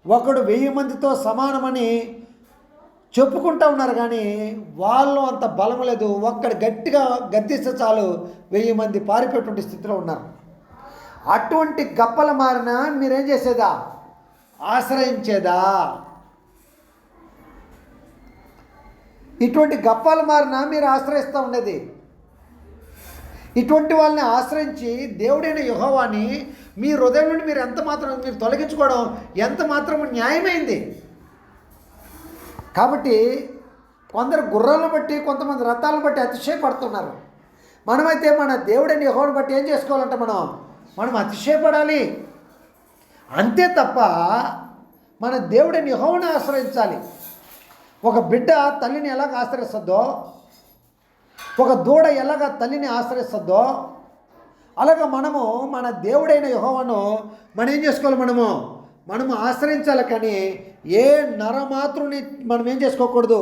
[SPEAKER 1] ఒకడు 1000 మందితో సమానమని చెప్పుకుంటూ ఉన్నారు. కానీ వాళ్ళు అంత బలం లేదు. ఒక్కడు గట్టిగా గద్దిస్తే చాలు 1000 మంది పారిపోయేటువంటి స్థితిలో ఉన్నారు. అటువంటి గప్పల మారిన మీరేం చేసేదా? ఆశ్రయించేదా? ఇటువంటి గప్పాల మారిన మీరు ఆశ్రయిస్తూ ఉండేది. ఇటువంటి వాళ్ళని ఆశ్రయించి దేవుడైన యెహోవాని మీ హృదయం నుండి మీరు మీరు తొలగించుకోవడం ఎంత మాత్రం న్యాయమైంది. కాబట్టి కొందరు గుర్రాలను బట్టి, కొంతమంది రథాలను బట్టి అతిశయపడుతున్నారు. మనమైతే మన దేవుడైన యెహోవాను బట్టి ఏం చేసుకోవాలంటే మనం అతిశయపడాలి. అంతే తప్ప మన దేవుడైన యెహోవాను ఆశ్రయించాలి. ఒక బిడ్డ తల్లిని ఎలాగ ఆశ్రయిస్తుందో, ఒక దూడ ఎలాగ తల్లిని ఆశ్రయిస్తుందో, అలాగా మనము మన దేవుడైన యెహోవాను మనం ఏం చేసుకోవాలి, మనము ఆశ్రయించాలి. కానీ ఏ నరమాత్రుని మనం ఏం చేసుకోకూడదు,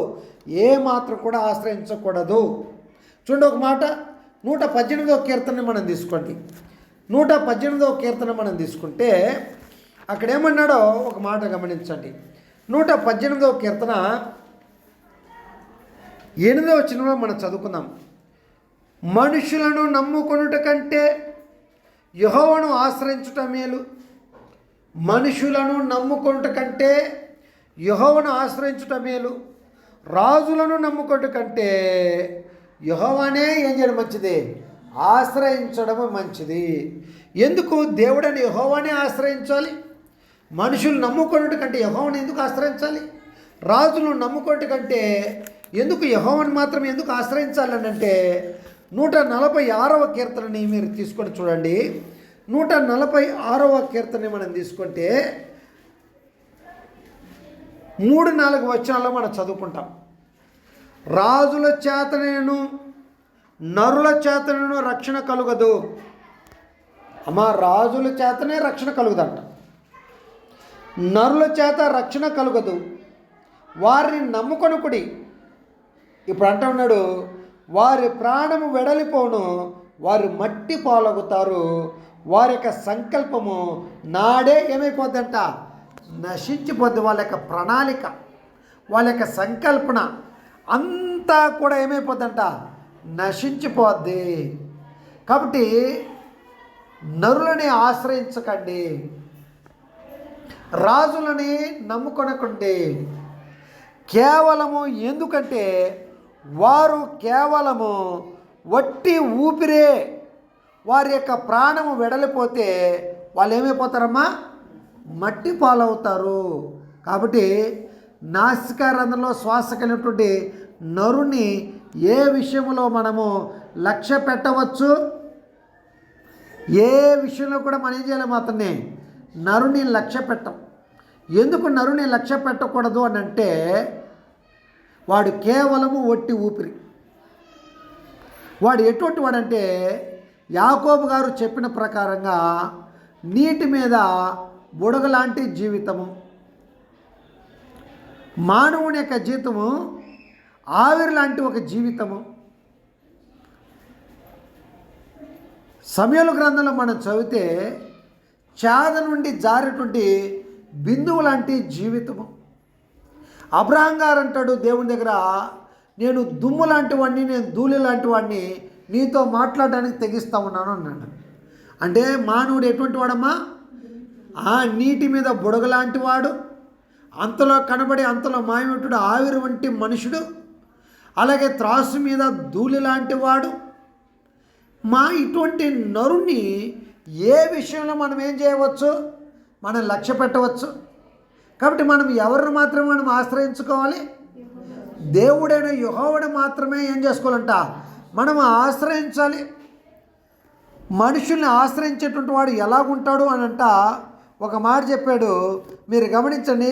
[SPEAKER 1] ఏ మాత్రం కూడా ఆశ్రయించకూడదు. చూడండి ఒక మాట, 118వ కీర్తన మనం తీసుకోండి. 118వ కీర్తన మనం తీసుకుంటే అక్కడ ఏమన్నాడో ఒక మాట గమనించండి. 118వ కీర్తన 8వ వచనంలో మనం చదువుకుందాం. మనుషులను నమ్ముకొనుట కంటే యెహోవాను ఆశ్రయించుట మేలు. మనుషులను నమ్ముకొనుట కంటే యెహోవాను ఆశ్రయించుట మేలు. రాజులను నమ్ముకొనుట కంటే యెహోవానే ఏం చేయడం మంచిది, ఆశ్రయించడం మంచిది. ఎందుకు దేవుడని యెహోవానే ఆశ్రయించాలి? మనుషులు నమ్ముకున్నట్టు కంటే యెహోవాని ఎందుకు ఆశ్రయించాలి? రాజులు నమ్ముకున్నట్టు కంటే ఎందుకు యెహోవాని మాత్రం ఎందుకు ఆశ్రయించాలని అంటే 146వ కీర్తనని మీరు తీసుకొని చూడండి. 146వ కీర్తనని మనం తీసుకుంటే 3-4 వచనాల్లో మనం చదువుకుంటాం. రాజుల చేతనేను నరుల చేతనేను రక్షణ కలుగదు. అమ్మా, రాజుల చేతనే రక్షణ కలుగుదంట, నరుల చేత రక్షణ కలుగదు. వారిని నమ్ముకొనుకుడి. ఇప్పుడు అంటూ ఉన్నాడు, వారి ప్రాణము వెడలిపోను, వారు మట్టి పాలగుతారు. వారి యొక్క సంకల్పము నాడే ఏమైపోద్దంట? నశించిపోద్ది. వాళ్ళ యొక్క ప్రణాళిక, వాళ్ళ యొక్క సంకల్పన అంతా కూడా ఏమైపోద్దంట? నశించిపోద్ది. కాబట్టి నరులని ఆశ్రయించకండి, రాజులని నమ్ముకొనకండి. కేవలము ఎందుకంటే వారు కేవలము వట్టి ఊపిరే. వారి యొక్క ప్రాణము వెడలిపోతే వాళ్ళు ఏమైపోతారమ్మా? మట్టి పాలవుతారు. కాబట్టి నాసికారంధ్రంలో శ్వాస కలిగినటువంటి నరుని ఏ విషయంలో మనము లక్ష్య పెట్టవచ్చు? ఏ విషయంలో కూడా మనం ఏం చేయలేము, అతన్ని నరుని లక్ష్య పెట్టం. ఎందుకు నరుని లక్ష్య పెట్టకూడదు అని అంటే వాడు కేవలము ఒట్టి ఊపిరి. వాడు ఎటువంటి వాడంటే యాకోబు గారు చెప్పిన ప్రకారంగా నీటి మీద బుడగ లాంటి జీవితము. మానవుని యొక్క జీవితము ఆవిరి లాంటి ఒక జీవితము. సమయలు గ్రంథంలో మనం చదివితే చాద నుండి జారేటువంటి బిందువు లాంటి జీవితము. అబ్రహాం గారు అంటాడు దేవుని దగ్గర, నేను దుమ్ము లాంటి వాడిని, నేను ధూళి లాంటి వాడిని, నీతో మాట్లాడడానికి తెగిస్తా ఉన్నాను అన్నాడు. అంటే మానవుడు ఎటువంటి వాడమ్మా? నీటి మీద బుడగ లాంటి వాడు, అంతలో కనబడి అంతలో మాయమట్టుడు ఆవిరి వంటి మనుషుడు, అలాగే త్రాసు మీద ధూళి లాంటి వాడు. ఇటువంటి నరుని ఏ విషయంలో మనం ఏం చేయవచ్చు? మనం లక్ష్య పెట్టవచ్చు. కాబట్టి మనం ఎవరిని మాత్రమే మనం ఆశ్రయించుకోవాలి? దేవుడైన యెహోవాను మాత్రమే ఏం చేసుకోవాలంట? మనం ఆశ్రయించాలి. మనుషుల్ని ఆశ్రయించేటువంటి వాడు ఎలాగుంటాడు అని అంట ఒక మాట చెప్పాడు. మీరు గమనించండి,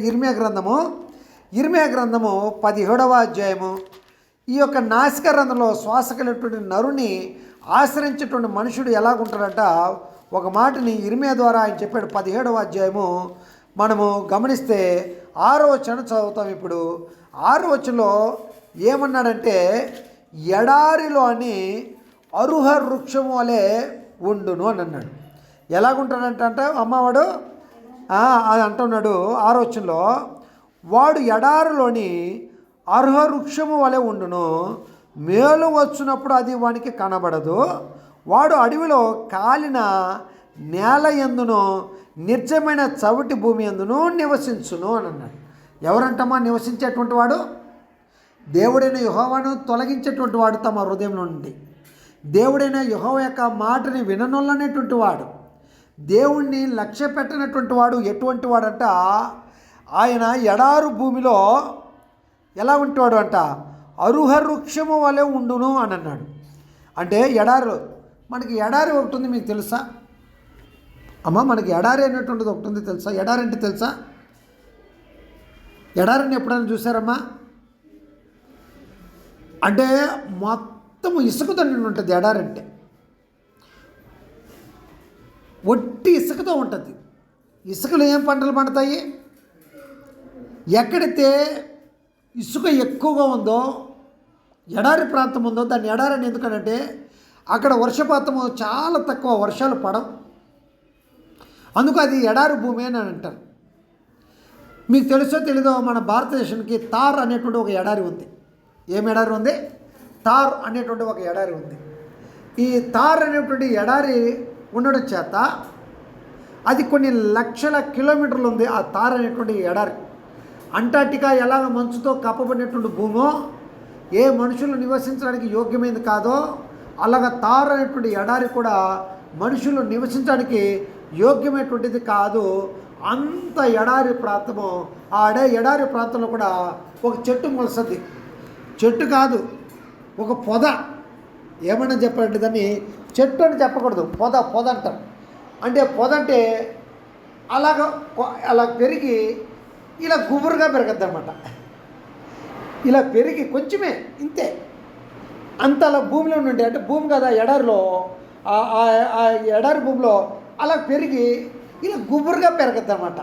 [SPEAKER 1] ఇర్మియా గ్రంథము 17వ అధ్యాయము. ఈ యొక్క నాసిక రంధ్రంలో శ్వాస కలిగినటువంటి నరుని ఆశ్రయించేటువంటి మనుషుడు ఎలాగుంటాడంట ఒక మాటని ఇర్మియా ద్వారా ఆయన చెప్పాడు. 17వ అధ్యాయము మనము గమనిస్తే 6వ వచనం చదువుతాం. ఇప్పుడు 6వ వచనంలో ఏమన్నాడంటే, ఎడారిలోని అరుహ వృక్షము వలె ఉండును అని అన్నాడు. ఎలాగుంటాడంటే అమ్మవాడు అది అంటున్నాడు 6వ వచనంలో, వాడు ఎడారిలోని అరుహ వృక్షము వలె ఉండును, మేలు వచ్చినప్పుడు అది వానికి కనబడదు. వాడు అడవిలో కాలిన నేల యందును నిర్జమైన చవిటి భూమి యందును నివసించును అని అన్నాడు. ఎవరంటమ్మా నివసించేటువంటి వాడు? దేవుడైన యెహోవాను తొలగించేటువంటి వాడు తమ హృదయం నుండి. దేవుడైన యెహోవా యొక్క మాటని విననొల్లనేటువంటి వాడు, దేవుణ్ణి లక్ష్య పెట్టినటువంటి వాడు ఎటువంటి వాడంట? ఆయన ఎడారు భూమిలో ఎలా ఉంటాడు అంట? అరుహ వృక్షము వలె ఉండును అని అన్నాడు. అంటే మనకి ఎడారి ఒకటి ఉంది, మీకు తెలుసా అమ్మ? మనకి ఎడారి అనేటువంటిది ఒకటి ఉంది, తెలుసా? ఎడారి అంటే తెలుసా? ఎడారిని ఎప్పుడైనా చూసారమ్మా? అంటే మొత్తం ఇసుకతో నిండి ఉంటుంది ఎడారి అంటే. ఒట్టి ఇసుకతో ఉంటుంది. ఇసుకలో ఏం పంటలు పండుతాయి? ఎక్కడైతే ఇసుక ఎక్కువగా ఉందో, ఎడారి ప్రాంతం ఉందో దాన్ని ఎడారని ఎందుకనంటే అక్కడ వర్షపాతము చాలా తక్కువ, వర్షాలు పడవు, అందుకు అది ఎడారి భూమి అని అంటారు. మీకు తెలుసో తెలీదో, మన భారతదేశానికి తార్ అనేటువంటి ఒక ఎడారి ఉంది. ఏం ఎడారి ఉంది? తార్ అనేటువంటి ఒక ఎడారి ఉంది. ఈ తార్ అనేటువంటి ఎడారి ఉండడం చేత అది కొన్ని లక్షల కిలోమీటర్లు ఉంది. ఆ తార్ అనేటువంటి ఎడారి అంటార్టికా ఎలాగ మంచుతో కప్పబడినటువంటి భూమో, ఏ మనుషులు నివసించడానికి యోగ్యమైనది కాదో అలాగ తార్ అనేటువంటి ఎడారి కూడా మనుషులు నివసించడానికి యోగ్యమైనటువంటిది కాదు. అంత ఎడారి ప్రాంతము. ఆ ఎడారి ప్రాంతంలో కూడా ఒక చెట్టు మొలసద్ది. చెట్టు కాదు, ఒక పొద. ఏమన్నా చెప్పాలంటే దాన్ని చెట్టు అని చెప్పకూడదు, పొద అంటారు. అంటే పొద అంటే అలా పెరిగి ఇలా గుబురుగా పెరగద్దు అనమాట. ఇలా పెరిగి కొంచెమే ఇంతే అంత అలా భూమిలో నుండి, అంటే భూమి కదా ఎడారిలో, ఆ ఎడారి భూమిలో అలా పెరిగి ఇలా గుబురుగా పెరగద్దు అనమాట.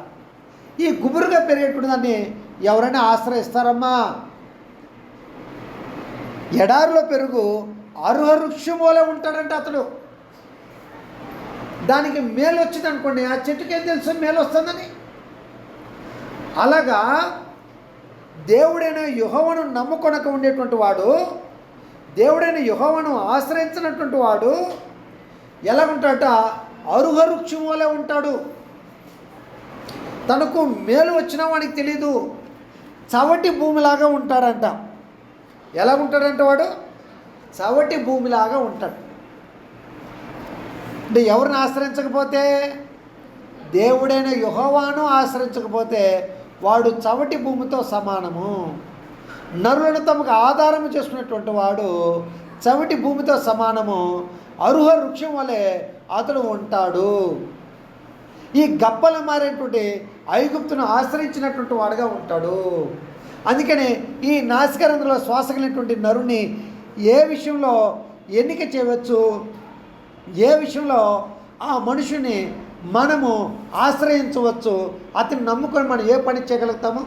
[SPEAKER 1] ఈ గుబురుగా పెరిగేటువంటి దాన్ని ఎవరైనా ఆశ్రయిస్తారమ్మా? ఎడారిలో పెరుగు అరుహవృక్షం వలె ఉంటాడంటే అతడు. దానికి మేలు వచ్చింది అనుకోండి, ఆ చెట్టుకేం తెలుసు మేలు వస్తుందని. అలాగా దేవుడైన యెహోవాను నమ్ముకొనక ఉండేటువంటి వాడు, దేవుడైన యెహోవాను ఆశ్రయించినటువంటి వాడు ఎలాగుంటాడట? అరుహవృక్షం వలె ఉంటాడు. తనకు మేలు వచ్చినా వాడికి తెలీదు. చవటి భూమిలాగా ఉంటాడంట. ఎలాగుంటాడంట వాడు? చవటి భూమిలాగా ఉంటాడు. అంటే ఎవరిని ఆశ్రయించకపోతే, దేవుడైన యెహోవాను ఆశ్రయించకపోతే వాడు చవటి భూమితో సమానము. నరులను తమకు ఆధారము చేసుకున్నటువంటి వాడు చవటి భూమితో సమానము. అరుహ వృక్షం వలె అతడు ఉంటాడు. ఈ గప్పల మారేటువంటి ఐగుప్తును ఆశ్రయించినటువంటి వాడుగా ఉంటాడు. అందుకని ఈ నాసికారంధ్రంలో శ్వాస కలిగినటువంటి నరుని ఏ విషయంలో ఎన్నిక చేయవచ్చు, ఏ విషయంలో ఆ మనుషుని మనము ఆశ్రయించవచ్చు, అతన్ని నమ్ముకొని మనం ఏ పని చేయగలుగుతాము.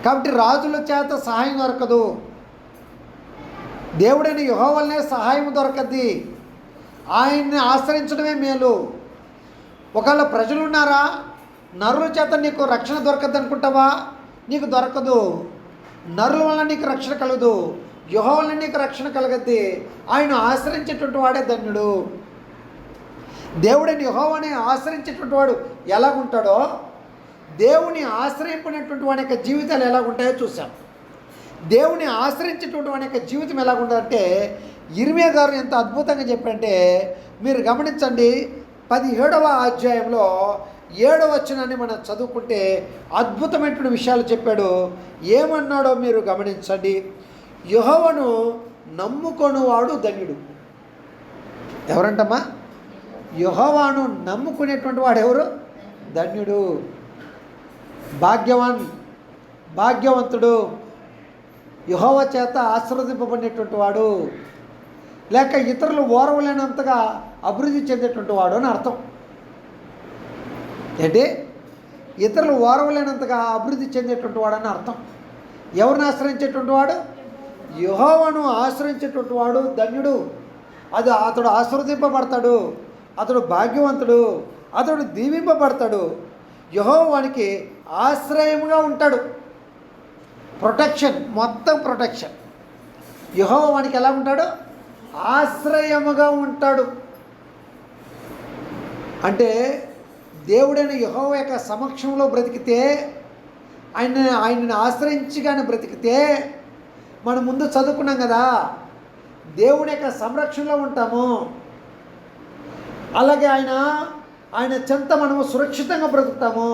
[SPEAKER 1] కాబట్టి రాజుల చేత సహాయం దొరకదు, దేవుడైన యెహోవానే సహాయం దొరకద్ది. ఆయన్ని ఆశ్రయించడమే మేలు. ఒకవేళ ప్రజలు ఉన్నారా, నరుల చేత నీకు రక్షణ దొరకద్దు అనుకుంటావా? నీకు దొరకదు. నరుల వల్ల నీకు రక్షణ కలగదు, యెహోవా వల్ల నీకు రక్షణ కలగద్ది. ఆయన ఆశ్రయించేటువంటి వాడే ధన్యుడు. దేవుడిని యెహోవాని ఆశ్రయించేటువంటి వాడు ఎలాగుంటాడో, దేవుని ఆశ్రయించినటువంటి వాడి యొక్క జీవితాలు ఎలాగుంటాయో చూసాం. దేవుని ఆశ్రయించేటువంటి వాడి యొక్క జీవితం ఎలాగుంటుందంటే, ఇర్మియా గారు ఎంత అద్భుతంగా చెప్పారంటే మీరు గమనించండి. 17వ అధ్యాయంలో 7వ వచనాన్ని మనం చదువుకుంటే అద్భుతమైనటువంటి విషయాలు చెప్పాడు. ఏమన్నాడో మీరు గమనించండి. యెహోవాను నమ్ముకొనువాడు ధన్యుడు. ఎవరంటమ్మా? యెహోవాను నమ్ముకునేటువంటి వాడు ఎవరు? ధన్యుడు, భాగ్యవంతుడు, యెహోవా చేత ఆశీర్వదింపబడినటువంటి వాడు, లేక ఇతరులు ఓర్వలేనంతగా అభివృద్ధి చెందేటువంటి వాడు అని అర్థం. ఏంటి? ఇతరులు ఓర్వలేనంతగా అభివృద్ధి చెందేటువంటి వాడు అని అర్థం. ఎవరిని ఆశ్రయించేటువంటి వాడు? యెహోవాను ఆశ్రయించేటువంటి వాడు ధన్యుడు. అతడు ఆశీర్వదింపబడతాడు, అతడు భాగ్యవంతుడు, అతడు దీవింపబడతాడు. యెహోవా వానికి ఆశ్రయముగా ఉంటాడు. ప్రొటెక్షన్, మొత్తం ప్రొటెక్షన్. యెహోవా వానికి ఎలా ఉంటాడు? ఆశ్రయముగా ఉంటాడు. అంటే దేవుడైన యెహోవా యొక్క సమక్షంలో బ్రతికితే, ఆయనని ఆశ్రయించి కానీ బ్రతికితే, మనం ముందు చదువుకున్నాం కదా, దేవుని యొక్క సంరక్షణలో ఉంటాము. అలాగే ఆయన చెంత మనము సురక్షితంగా బ్రతుకుతాము.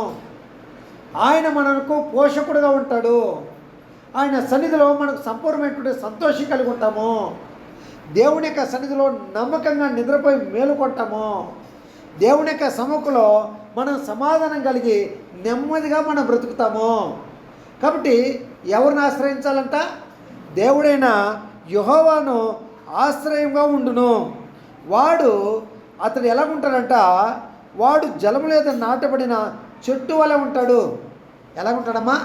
[SPEAKER 1] ఆయన మనకు పోషకుడుగా ఉంటాడు. ఆయన సన్నిధిలో మనకు సంపూర్ణమైనటువంటి సంతోషం కలిగి ఉంటాము. దేవుని యొక్క సన్నిధిలో నమ్మకంగా నిద్రపోయి మేలుకుంటాము. దేవుని యొక్క సముఖంలో మనం సమాధానం కలిగి నెమ్మదిగా మనం బ్రతుకుతాము. కాబట్టి ఎవరిని ఆశ్రయించాలంట? దేవుడైన యెహోవాను ఆశ్రయంగా ఉండును. అతడు ఎలాగుంటాడంట? వాడు జలముల యొద్ద నాటబడిన చెట్టు వలె ఉంటాడు. ఎలాగుంటాడమ్మా?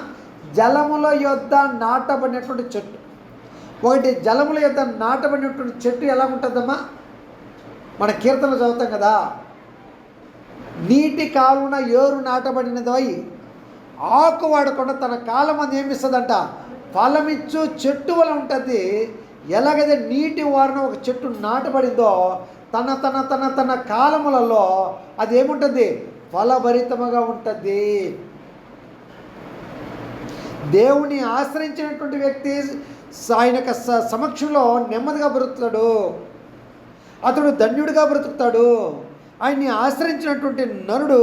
[SPEAKER 1] జలముల యొద్ద నాటబడినటువంటి చెట్టు. ఒకటి జలముల యొద్ద నాటబడినటువంటి చెట్టు ఎలాగుంటుందమ్మా? మన కీర్తనలు చదువుతాం కదా, నీటి కాలున ఏరు నాటబడినదై ఆకు వాడకుండా తన కాలం అది ఏమిస్తుందంట? ఫలమిచ్చు చెట్టు వల్ల ఉంటుంది. ఎలాగైతే నీటి వారిన ఒక చెట్టు నాటబడిందో తన తన తన తన కాలములలో అది ఏముంటుంది? ఫలభరితముగా ఉంటుంది. దేవుని ఆశ్రయించినటువంటి వ్యక్తి ఆయన యొక్క సమక్షంలో నెమ్మదిగా బ్రతుకుతాడు, అతడు ధన్యుడిగా బ్రతుకుతాడు. ఆయన్ని ఆశ్రయించినటువంటి నరుడు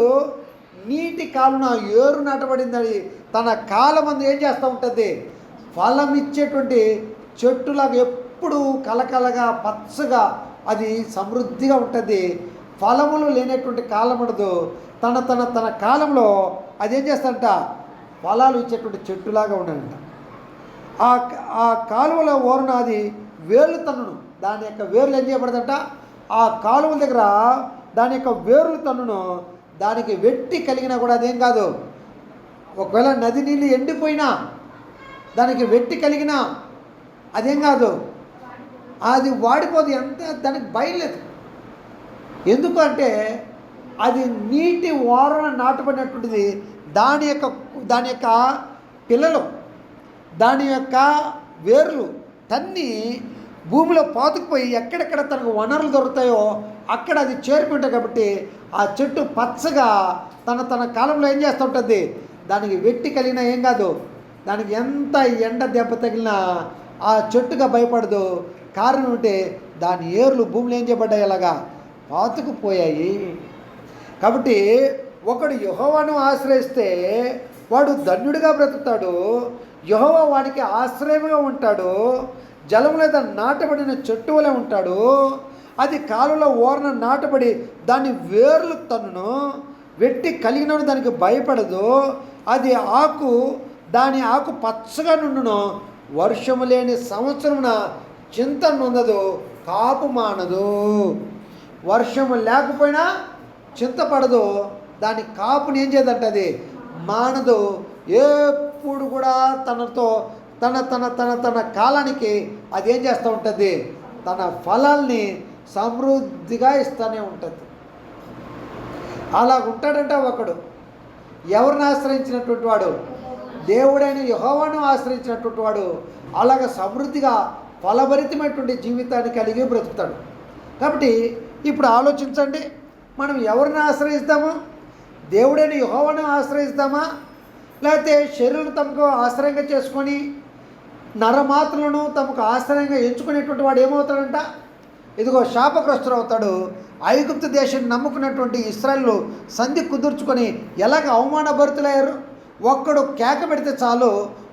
[SPEAKER 1] నీటి కాలున ఏరు నాటబడిందని తన కాలమందు ఏం చేస్తూ ఉంటుంది, ఫలం ఇచ్చేటువంటి చెట్టులాగా ఎప్పుడు కలకలగా పచ్చగా అది సమృద్ధిగా ఉంటుంది. ఫలములు లేనటువంటి కాలం ఉండదు. తన తన తన కాలంలో అదేం చేస్తాడంట, ఫలాలు ఇచ్చేటువంటి చెట్టులాగా ఉండడంట. ఆ కాలువల ఓరున అది వేర్లు తన్నును, దాని యొక్క వేర్లు ఏం చేయబడదంట, ఆ కాలువల దగ్గర దాని యొక్క వేర్లు తన్నును. దానికి వెట్టి కలిగినా కూడా అదేం కాదు, ఒకవేళ నది నీళ్ళు ఎండిపోయినా దానికి వెట్టి కలిగినా అదేం కాదు, అది వాడిపోదు. ఎంత దానికి బయలులేదు. ఎందుకు అంటే అది నీటి ఓరన నాటబడినటువంటిది. దాని యొక్క పిల్లలు, దాని యొక్క వేర్లు తన్ని భూమిలో పాతుకుపోయి ఎక్కడెక్కడ తనకు వనరులు దొరుకుతాయో అక్కడ అది చేరుకుంటాయి. కాబట్టి ఆ చెట్టు పచ్చగా తన కాలంలో ఏం చేస్తూ ఉంటుంది, దానికి వెట్టి కలిగినా ఏం కాదు, దానికి ఎంత ఎండ దెబ్బ తగిలినా ఆ చెట్టుగా భయపడదు. కారణం అంటే దాని ఏర్లు భూమిలో ఏం చేయబడ్డాయి, అలాగా పాతుకుపోయాయి. కాబట్టి ఒకడు యెహోవాను ఆశ్రయిస్తే వాడు ధన్యుడిగా బ్రతుకుతాడు. యెహోవా వాడికి ఆశ్రయంగా ఉంటాడు. జలం లేదా నాటబడిన చెట్టు వలె ఉంటాడు. అది కాలువలో ఓరన నాటబడి దాని వేర్లు తన్నును. వెట్టి కలిగినను దానికి భయపడదు. అది దాని ఆకు పచ్చగా నుండును. వర్షము లేని సంవత్సరమున చింత నొందదు, కాపు మానదు. వర్షము లేకపోయినా చింతపడదు, దాని కాపుని ఏం చేయదంట, అది మానదు. ఎప్పుడు కూడా తనతో తన తన తన తన కాలానికి అది ఏం చేస్తూ ఉంటుంది, తన ఫలాల్ని సమృద్ధిగా ఇస్తూనే ఉంటుంది. అలా ఉంటాడంట ఒకడు. ఎవరిని ఆశ్రయించినటువంటి వాడు, దేవుడైన యెహోవాను ఆశ్రయించినటువంటి వాడు అలాగ సమృద్ధిగా ఫలభరితమైనటువంటి జీవితాన్ని కలిగి బ్రతుకుతాడు. కాబట్టి ఇప్పుడు ఆలోచించండి, మనం ఎవరిని ఆశ్రయిస్తాము? దేవుడైన యెహోవాను ఆశ్రయిస్తామా, లేకపోతే శరీరం తమకు ఆశ్రయంగా చేసుకొని నరమాత్రలను తమకు ఆశ్రయంగా ఎంచుకునేటువంటి వాడు ఏమవుతాడంట, ఇదిగో శాపగ్రస్తుడు అవుతాడు. ఐగుప్తు దేశాన్ని నమ్ముకున్నటువంటి ఇశ్రాయేలు సంధి కుదుర్చుకొని ఎలాగ అవమానభరితులయ్యారు. ఒక్కడు కేక పెడితే చాలు,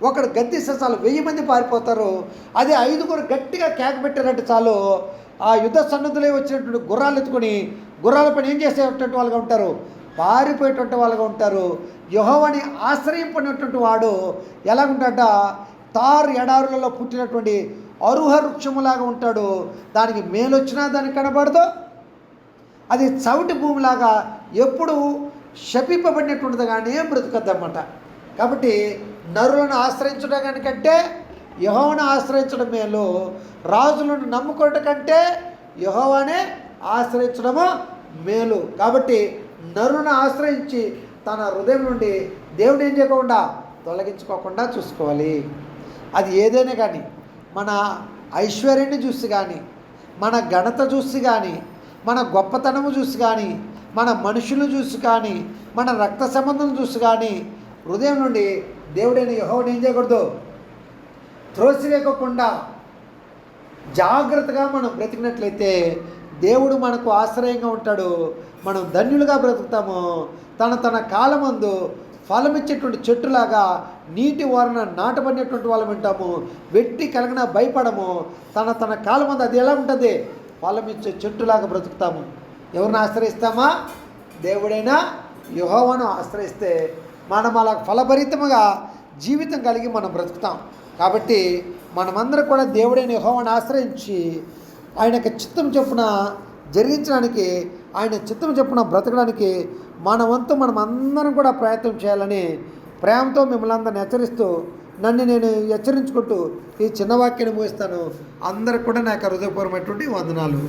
[SPEAKER 1] ఒకడు గద్దిస్తే చాలు 1000 మంది పారిపోతారు. అదే 5గురు గట్టిగా కేక పెట్టారంటే చాలు, ఆ యుద్ధ సన్నద్ధులే వచ్చినటువంటి గుర్రాలు ఎత్తుకొని గుర్రాల పైన ఏం చేసేటువంటి వాళ్ళుగా ఉంటారు, పారిపోయేటువంటి వాళ్ళుగా ఉంటారు. యెహోవాని ఆశ్రయింపడినటువంటి వాడు ఎలాగుంటాడ, తారు ఎడారులలో పుట్టినటువంటి అరుహ వృక్షములాగా ఉంటాడు. దానికి మేలొచ్చినా దానికి కనబడదు. అది చవిటి భూమిలాగా ఎప్పుడు శపింపబడినటువంటిది కానీ బ్రతుకద్దన్నమాట. కాబట్టి నరులను ఆశ్రయించడం కంటే యెహోవాను ఆశ్రయించడం మేలు. రాజులను నమ్ముకోవడం కంటే యెహోవానే ఆశ్రయించడము మేలు. కాబట్టి నరులను ఆశ్రయించి తన హృదయం నుండి దేవుడు ఏం చేయకుండా తొలగించుకోకుండా చూసుకోవాలి. అది ఏదైనా కానీ, మన ఐశ్వర్యాన్ని చూసి కానీ, మన ఘనత చూసి కానీ, మన గొప్పతనము చూసి కానీ, మన మనుషులు చూసి కానీ, మన రక్త సంబంధం చూసి కానీ హృదయం నుండి దేవుడైన యెహోవాను ఏం చేయకూడదు, త్రోసివేయకుండా జాగ్రత్తగా మనం బ్రతికినట్లయితే దేవుడు మనకు ఆశ్రయంగా ఉంటాడు. మనం ధన్యులుగా బ్రతుకుతాము. తన కాలమందు ఫలమిచ్చేటువంటి చెట్టులాగా నీటి ఓరన నాటబడినటువంటి వాళ్ళం వింటాము. వెట్టి కలిగిన భయపడము. తన కాలమందు అది ఎలా ఉంటుంది, ఫలమిచ్చే చెట్టులాగా బ్రతుకుతాము. ఎవరిని ఆశ్రయిస్తామా? దేవుడైనా యెహోవాను ఆశ్రయిస్తే మనం అలా ఫలభరితముగా జీవితం కలిగి మనం బ్రతుకుతాం. కాబట్టి మనమందరం కూడా దేవుడైన యెహోవాను ఆశ్రయించి ఆయన యొక్క చిత్తం చొప్పున జరిగించడానికి, ఆయన చిత్తం చొప్పున బ్రతకడానికి మన వంతు మనం అందరం కూడా ప్రయత్నం చేయాలని ప్రేమతో మిమ్మల్ని అందరిని హెచ్చరిస్తూ, నన్ను నేను హెచ్చరించుకుంటూ ఈ చిన్న వాక్యాన్ని ముగిస్తాను. అందరికి కూడా నాకు హృదయపూర్వమైనటువంటి వందనాలు.